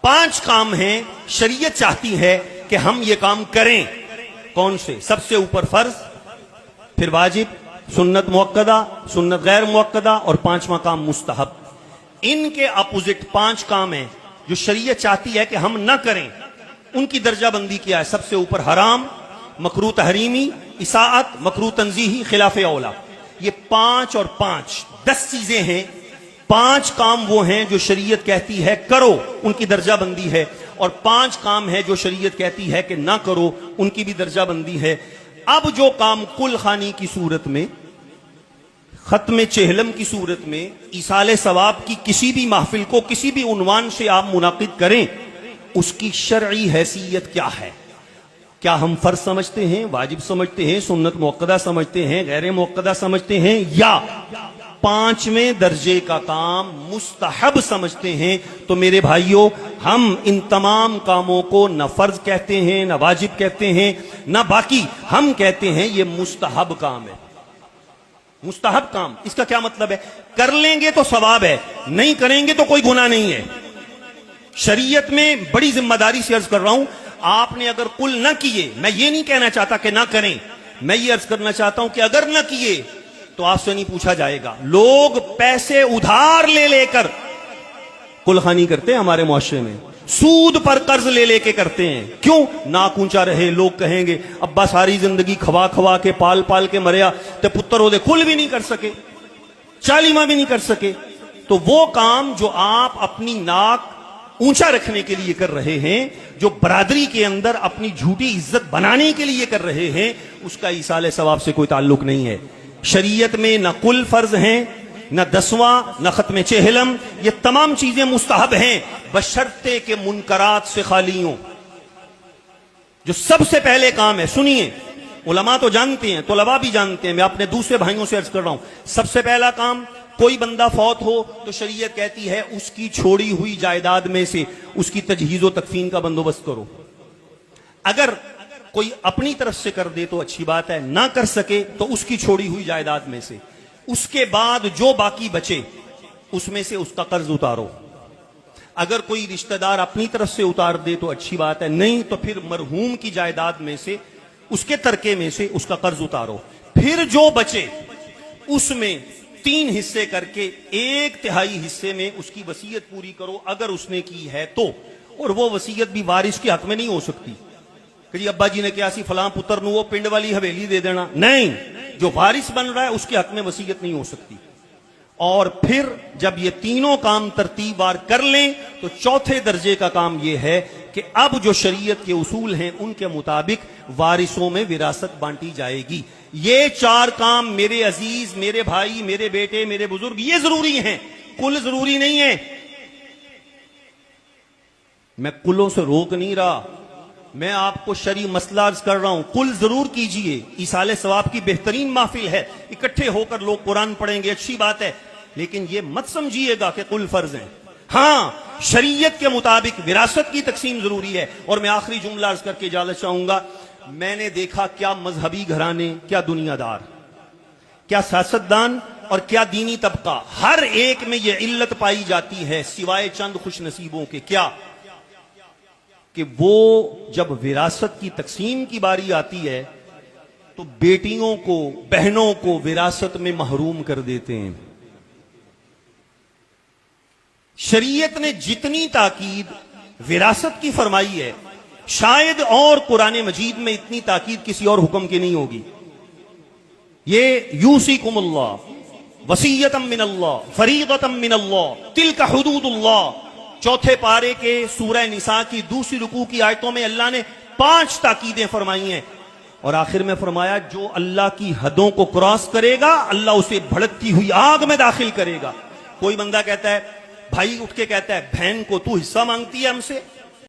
5 کام ہیں شریعت چاہتی ہے کہ ہم یہ کام کریں. کون سے؟ سب سے اوپر فرض، پھر واجب، سنت مؤکدہ، سنت غیر مؤکدہ، اور 5واں کام مستحب. ان کے اپوزٹ 5 کام ہیں جو شریعت چاہتی ہے کہ ہم نہ کریں. ان کی درجہ بندی کیا ہے؟ سب سے اوپر حرام، مکروہ تحریمی، اساءت، مکروہ تنزیہی، خلاف اولا. یہ 5 اور 5 10 چیزیں ہیں. 5 کام وہ ہیں جو شریعت کہتی ہے کرو، ان کی درجہ بندی ہے، اور 5 کام ہے جو شریعت کہتی ہے کہ نہ کرو، ان کی بھی درجہ بندی ہے. اب جو کام کل خوانی کی صورت میں، ختم چہلم کی صورت میں، ایصال ثواب کی کسی بھی محفل کو کسی بھی عنوان سے آپ منعقد کریں، اس کی شرعی حیثیت کیا ہے؟ کیا ہم فرض سمجھتے ہیں، واجب سمجھتے ہیں، سنت مؤکدہ سمجھتے ہیں، غیر مؤکدہ سمجھتے ہیں، یا 5ویں درجے کا کام مستحب سمجھتے ہیں؟ تو میرے بھائیوں، ہم ان تمام کاموں کو نہ فرض کہتے ہیں، نہ واجب کہتے ہیں، نہ باقی. ہم کہتے ہیں یہ مستحب کام ہے. مستحب کام، اس کا کیا مطلب ہے؟ کر لیں گے تو ثواب ہے، نہیں کریں گے تو کوئی گناہ نہیں ہے. شریعت میں بڑی ذمہ داری سے عرض کر رہا ہوں، آپ نے اگر قل نہ کیے، میں یہ نہیں کہنا چاہتا کہ نہ کریں، میں یہ عرض کرنا چاہتا ہوں کہ اگر نہ کیے تو آپ سے نہیں پوچھا جائے گا. لوگ پیسے ادھار لے لے کر قل خوانی کرتے ہیں ہمارے معاشرے میں، سود پر قرض لے لے کے کرتے ہیں. کیوں؟ ناک اونچا رہے، لوگ کہیں گے ابا ساری زندگی کھوا کھوا کے پال پال کے مریا تے پتر ہو دے، کل بھی نہیں کر سکے، چالیمہ بھی نہیں کر سکے. تو وہ کام جو آپ اپنی ناک اونچا رکھنے کے لیے کر رہے ہیں، جو برادری کے اندر اپنی جھوٹی عزت بنانے کے لیے کر رہے ہیں، اس کا ایصال ثواب سے کوئی تعلق نہیں ہے. شریعت میں نہ کل فرض ہیں، نہ 10واں، نہ ختم چہلم. یہ تمام چیزیں مستحب ہیں بشرطے کہ منکرات سے خالی ہوں. جو سب سے پہلے کام ہے، سنیے، علماء تو جانتے ہیں، طلباء بھی جانتے ہیں، میں اپنے دوسرے بھائیوں سے عرض کر رہا ہوں. سب سے پہلا کام، کوئی بندہ فوت ہو تو شریعت کہتی ہے اس کی چھوڑی ہوئی جائیداد میں سے اس کی تجہیز و تکفین کا بندوبست کرو. اگر کوئی اپنی طرف سے کر دے تو اچھی بات ہے، نہ کر سکے تو اس کی چھوڑی ہوئی جائیداد میں سے. اس کے بعد جو باقی بچے اس میں سے اس کا قرض اتارو. اگر کوئی رشتہ دار اپنی طرف سے اتار دے تو اچھی بات ہے، نہیں تو پھر مرحوم کی جائیداد میں سے، اس کے ترکے میں سے اس کا قرض اتارو. پھر جو بچے اس میں 3 حصے کر کے 1/3 حصے میں اس کی وصیت پوری کرو اگر اس نے کی ہے تو. اور وہ وصیت بھی وارث کے حق میں نہیں ہو سکتی کہ جی ابا جی نے کیا سی فلاں پتر نو وہ پنڈ والی حویلی دے دینا. نہیں، جو وارث بن رہا ہے اس کے حق میں وصیت نہیں ہو سکتی. اور پھر جب یہ تینوں کام ترتیب وار کر لیں تو چوتھے درجے کا کام یہ ہے کہ اب جو شریعت کے اصول ہیں ان کے مطابق وارثوں میں وراثت بانٹی جائے گی. یہ 4 کام میرے عزیز، میرے بھائی، میرے بیٹے، میرے بزرگ، یہ ضروری ہیں، کل ضروری نہیں ہے. میں کلوں سے روک نہیں رہا، میں آپ کو شرعی مسئلہ عرض کر رہا ہوں. کل ضرور کیجئے، ایصال ثواب کی بہترین محفل ہے، اکٹھے ہو کر لوگ قرآن پڑھیں گے، اچھی بات ہے، لیکن یہ مت سمجھیے گا کہ کل فرض ہیں. ہاں، شریعت کے مطابق وراثت کی تقسیم ضروری ہے. اور میں آخری جملہ عرض کر کے اجازت چاہوں گا. میں نے دیکھا کیا مذہبی گھرانے، کیا دنیا دار، کیا سیاستدان اور کیا دینی طبقہ، ہر ایک میں یہ علت پائی جاتی ہے سوائے چند خوش نصیبوں کے. کیا؟ کہ وہ جب وراثت کی تقسیم کی باری آتی ہے تو بیٹیوں کو، بہنوں کو وراثت میں محروم کر دیتے ہیں. شریعت نے جتنی تاکید وراثت کی فرمائی ہے، شاید اور قرآن مجید میں اتنی تاکید کسی اور حکم کی نہیں ہوگی. یہ یوصیکم اللہ وصیۃ من اللہ فریضۃ من اللہ تلک حدود اللہ، چوتھے پارے کے سورہ نساء کی دوسری رکوع کی آیتوں میں اللہ نے 5 تاکیدیں فرمائی ہیں، اور آخر میں فرمایا جو اللہ کی حدوں کو کراس کرے گا اللہ اسے بھڑکتی ہوئی آگ میں داخل کرے گا. کوئی بندہ کہتا ہے، بھائی اٹھ کے کہتا ہے بہن کو تو حصہ مانگتی ہے ہم سے،